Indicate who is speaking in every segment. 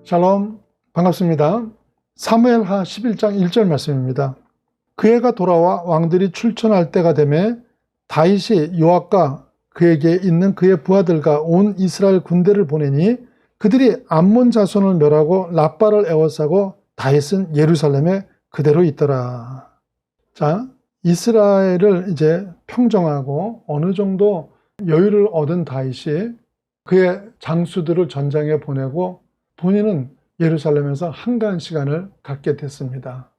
Speaker 1: 샬롬, 반갑습니다. 사무엘하 11장 1절 말씀입니다. 그 해가 돌아와 왕들이 출전할 때가 되매 다윗이 요압과 그에게 있는 그의 부하들과 온 이스라엘 군대를 보내니 그들이 암몬 자손을 멸하고 랍바를 에워싸고 다윗은 예루살렘에 그대로 있더라. 자, 이스라엘을 이제 평정하고 어느 정도 여유를 얻은 다윗이 그의 장수들을 전장에 보내고 본인은 예루살렘에서 한가한 시간을 갖게 됐습니다.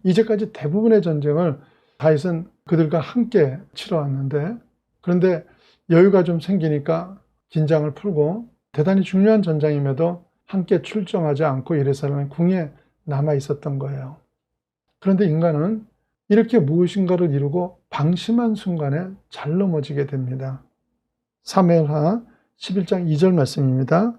Speaker 1: 이제까지 대부분의 전쟁을 다윗은 그들과 함께 치러왔는데, 그런데 여유가 좀 생기니까 긴장을 풀고 대단히 중요한 전장임에도 함께 출정하지 않고 예루살렘의 궁에 남아 있었던 거예요. 그런데 인간은 이렇게 무엇인가를 이루고 방심한 순간에 잘 넘어지게 됩니다. 사무엘하 11장 2절 말씀입니다.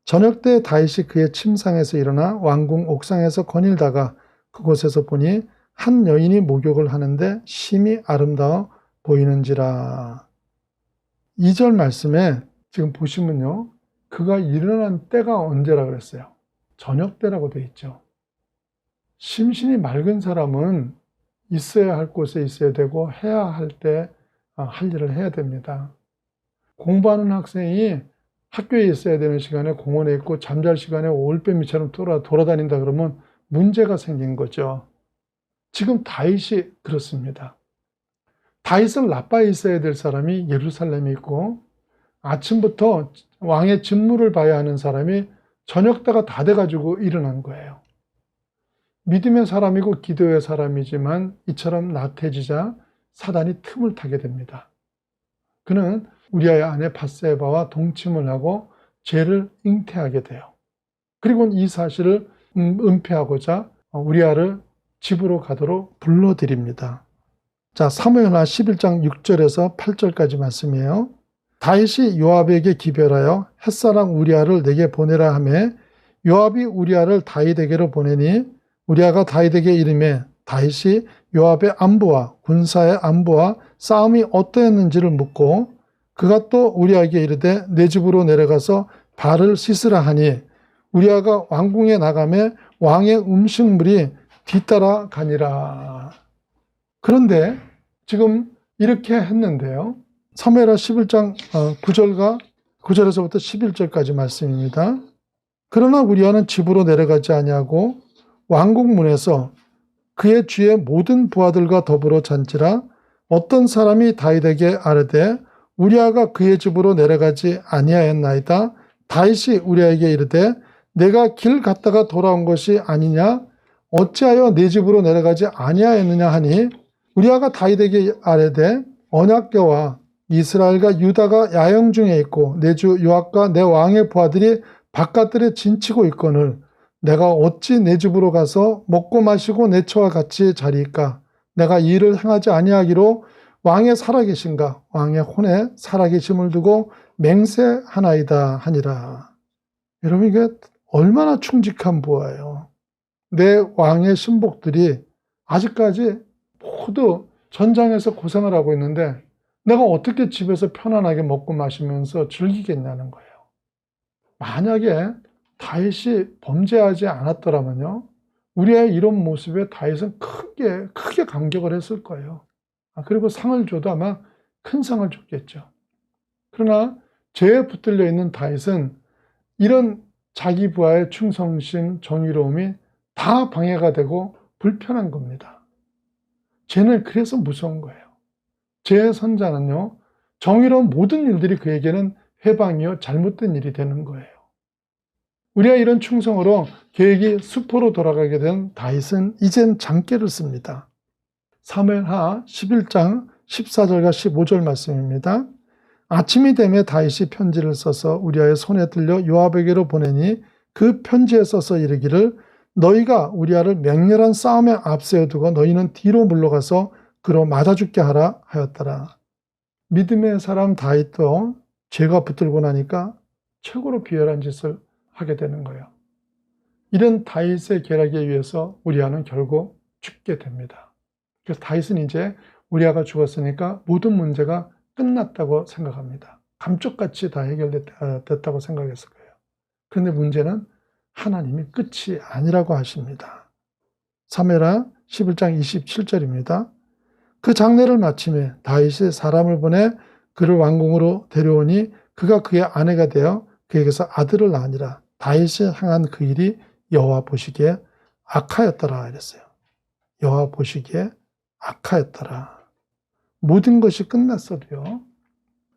Speaker 1: 저녁 때 다윗이 그의 침상에서 일어나 왕궁 옥상에서 거닐다가 그곳에서 보니 한 여인이 목욕을 하는데 심히 아름다워 보이는지라. 2절 말씀에 지금 보시면요, 그가 일어난 때가 언제라 그랬어요? 저녁 때라고 되어 있죠. 심신이 맑은 사람은 있어야 할 곳에 있어야 되고 해야 할 때 할 일을 해야 됩니다. 공부하는 학생이 학교에 있어야 되는 시간에 공원에 있고 잠잘 시간에 올빼미처럼 돌아다닌다 그러면 문제가 생긴 거죠. 지금 다윗이 그렇습니다. 다윗은 랍바에 있어야 될 사람이 예루살렘에 있고 아침부터 왕의 직무를 봐야 하는 사람이 저녁 때가 다 돼가지고 일어난 거예요. 믿음의 사람이고 기도의 사람이지만 이처럼 나태해지자 사단이 틈을 타게 됩니다. 그는 우리아의 아내 밧세바와 동침을 하고 죄를 잉태하게 돼요. 그리고 이 사실을 은폐하고자 우리아를 집으로 가도록 불러들입니다. 자, 사무엘하 11장 6절에서 8절까지 말씀이에요. 다윗이 요압에게 기별하여 햇사람 우리아를 내게 보내라 하매 요압이 우리아를 다윗에게로 보내니 우리아가 다윗에게 이르매 다윗이 요압의 안부와 군사의 안부와 싸움이 어떠했는지를 묻고 그가 또 우리아에게 이르되 내 집으로 내려가서 발을 씻으라 하니 우리아가 왕궁에 나가매 왕의 음식물이 뒤따라 가니라. 그런데 지금 이렇게 했는데요. 사무엘하 11장 9절에서부터 11절까지 말씀입니다. 그러나 우리아는 집으로 내려가지 아니하고 왕궁 문에서 그의 주의 모든 부하들과 더불어 잔지라. 어떤 사람이 다윗에게 아뢰되 우리아가 그의 집으로 내려가지 아니하였나이다. 다윗이 우리아에게 이르되 내가 길 갔다가 돌아온 것이 아니냐? 어찌하여 내 집으로 내려가지 아니하였느냐 하니 우리아가 다윗에게 아뢰되 언약궤와 이스라엘과 유다가 야영 중에 있고 내 주 요압과 내 왕의 부하들이 바깥들에 진치고 있거늘 내가 어찌 내 집으로 가서 먹고 마시고 내 처와 같이 자리이까? 내가 이 일을 행하지 아니하기로 왕의 살아계신가? 왕의 혼에 살아계심을 두고 맹세하나이다 하니라. 여러분, 이게 얼마나 충직한 부하예요. 내 왕의 신복들이 아직까지 모두 전장에서 고생을 하고 있는데 내가 어떻게 집에서 편안하게 먹고 마시면서 즐기겠냐는 거예요. 만약에 다윗이 범죄하지 않았더라면요, 우리의 이런 모습에 다윗은 크게 감격을 했을 거예요. 그리고 상을 줘도 아마 큰 상을 줬겠죠. 그러나 죄에 붙들려 있는 다윗은 이런 자기 부하의 충성심, 정의로움이 다 방해가 되고 불편한 겁니다. 죄는 그래서 무서운 거예요. 죄의 선자는요, 정의로운 모든 일들이 그에게는 회방이요 잘못된 일이 되는 거예요. 우리가 이런 충성으로 계획이 수포로 돌아가게 된 다윗은 이젠 장깨를 씁니다. 사무엘하 11장 14절과 15절 말씀입니다. 아침이 되매 다윗이 편지를 써서 우리아의 손에 들려 요압에게로 보내니 그 편지에 써서 이르기를 너희가 우리아를 맹렬한 싸움에 앞세워두고 너희는 뒤로 물러가서 그로 맞아 죽게 하라 하였더라. 믿음의 사람 다윗도 죄가 붙들고 나니까 최고로 비열한 짓을 하게 되는 거예요. 이런 다윗의 계략에 의해서 우리아는 결국 죽게 됩니다. 그래서 다윗은 이제 우리아가 죽었으니까 모든 문제가 끝났다고 생각합니다. 감쪽같이 다 해결됐다고 생각했을 거예요. 그런데 문제는 하나님이 끝이 아니라고 하십니다. 사무엘하 11장 27절입니다. 그 장례를 마침에 다윗이 사람을 보내 그를 왕궁으로 데려오니 그가 그의 아내가 되어 그에게서 아들을 낳으니라. 다윗이 행한 그 일이 여호와 보시기에 악하였더라 이랬어요. 여호와 보시기에 악하였더라. 모든 것이 끝났어도요,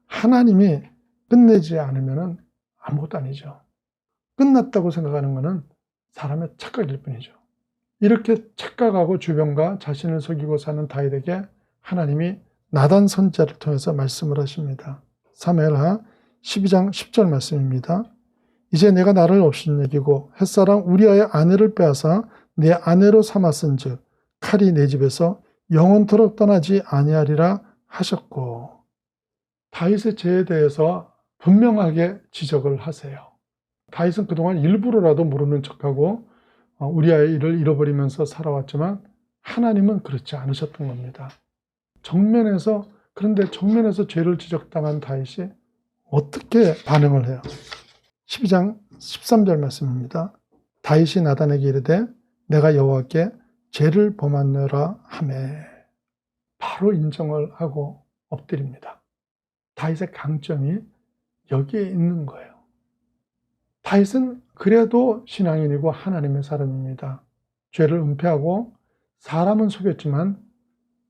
Speaker 1: 하나님이 끝내지 않으면 아무것도 아니죠. 끝났다고 생각하는 것은 사람의 착각일 뿐이죠. 이렇게 착각하고 주변과 자신을 속이고 사는 다윗에게 하나님이 나단 선지자를 통해서 말씀을 하십니다. 사무엘하 12장 10절 말씀입니다. 이제 내가 나를 업신여기고 햇사람 우리아의 아내를 빼앗아 내 아내로 삼았은즉 칼이 내 집에서 영원토록 떠나지 아니하리라 하셨고, 다윗의 죄에 대해서 분명하게 지적을 하세요. 다윗은 그동안 일부러라도 모르는 척하고 우리아의 일을 잃어버리면서 살아왔지만 하나님은 그렇지 않으셨던 겁니다. 그런데 정면에서 죄를 지적당한 다윗이 어떻게 반응을 해요? 12장 13절 말씀입니다. 다윗이 나단에게 이르되 내가 여호와께 죄를 범하노라 하매, 바로 인정을 하고 엎드립니다. 다윗의 강점이 여기에 있는 거예요. 다윗은 그래도 신앙인이고 하나님의 사람입니다. 죄를 은폐하고 사람은 속였지만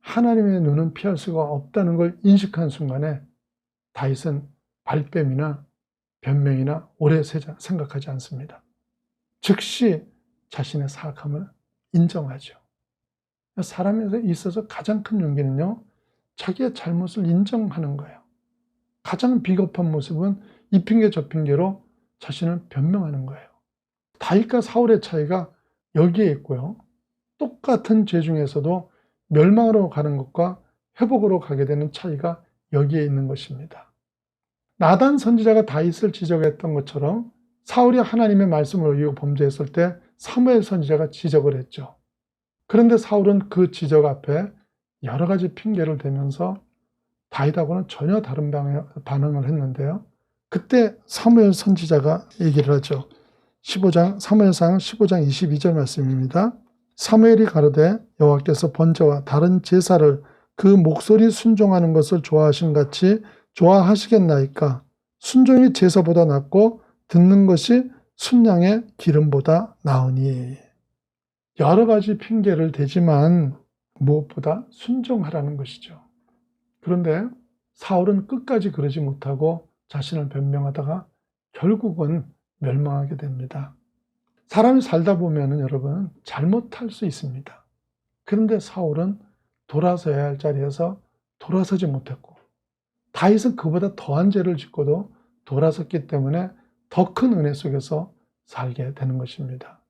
Speaker 1: 하나님의 눈은 피할 수가 없다는 걸 인식한 순간에 다윗은 발뺌이나 변명이나 오래 생각하지 않습니다. 즉시 자신의 사악함을 인정하죠. 사람에 있어서 가장 큰 용기는요, 자기의 잘못을 인정하는 거예요. 가장 비겁한 모습은 이 핑계 저 핑계로 자신을 변명하는 거예요. 다윗과 사울의 차이가 여기에 있고요. 똑같은 죄 중에서도 멸망으로 가는 것과 회복으로 가게 되는 차이가 여기에 있는 것입니다. 나단 선지자가 다윗을 지적했던 것처럼 사울이 하나님의 말씀을 어기고 범죄했을 때 사무엘 선지자가 지적을 했죠. 그런데 사울은 그 지적 앞에 여러 가지 핑계를 대면서 다윗하고는 전혀 다른 반응을 했는데요. 그때 사무엘 선지자가 얘기를 하죠. 사무엘상 15장 22절 말씀입니다. 사무엘이 가로되 여호와께서 번제와 다른 제사를 그 목소리 순종하는 것을 좋아하신 같이 좋아하시겠나이까? 순종이 제사보다 낫고 듣는 것이 순양의 기름보다 나으니. 여러 가지 핑계를 대지만 무엇보다 순종하라는 것이죠. 그런데 사울은 끝까지 그러지 못하고 자신을 변명하다가 결국은 멸망하게 됩니다. 사람이 살다 보면은 여러분 잘못할 수 있습니다. 그런데 사울은 돌아서야 할 자리에서 돌아서지 못했고, 다윗은 그보다 더한 죄를 짓고도 돌아섰기 때문에 더 큰 은혜 속에서 살게 되는 것입니다.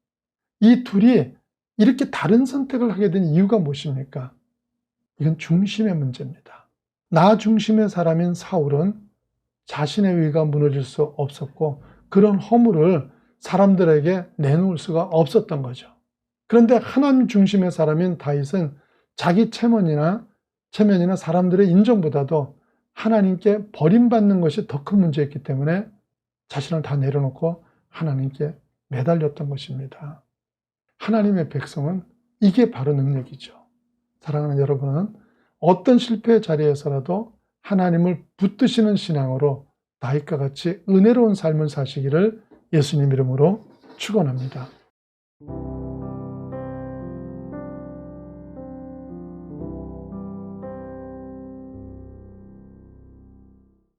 Speaker 1: 이 둘이 이렇게 다른 선택을 하게 된 이유가 무엇입니까? 이건 중심의 문제입니다. 나 중심의 사람인 사울은 자신의 의가 무너질 수 없었고 그런 허물을 사람들에게 내놓을 수가 없었던 거죠. 그런데 하나님 중심의 사람인 다윗은 자기 체면이나 사람들의 인정보다도 하나님께 버림받는 것이 더 큰 문제였기 때문에 자신을 다 내려놓고 하나님께 매달렸던 것입니다. 하나님의 백성은 이게 바로 능력이죠. 사랑하는 여러분은 어떤 실패의 자리에서라도 하나님을 붙드시는 신앙으로 다윗과 같이 은혜로운 삶을 사시기를 예수님 이름으로 축원합니다.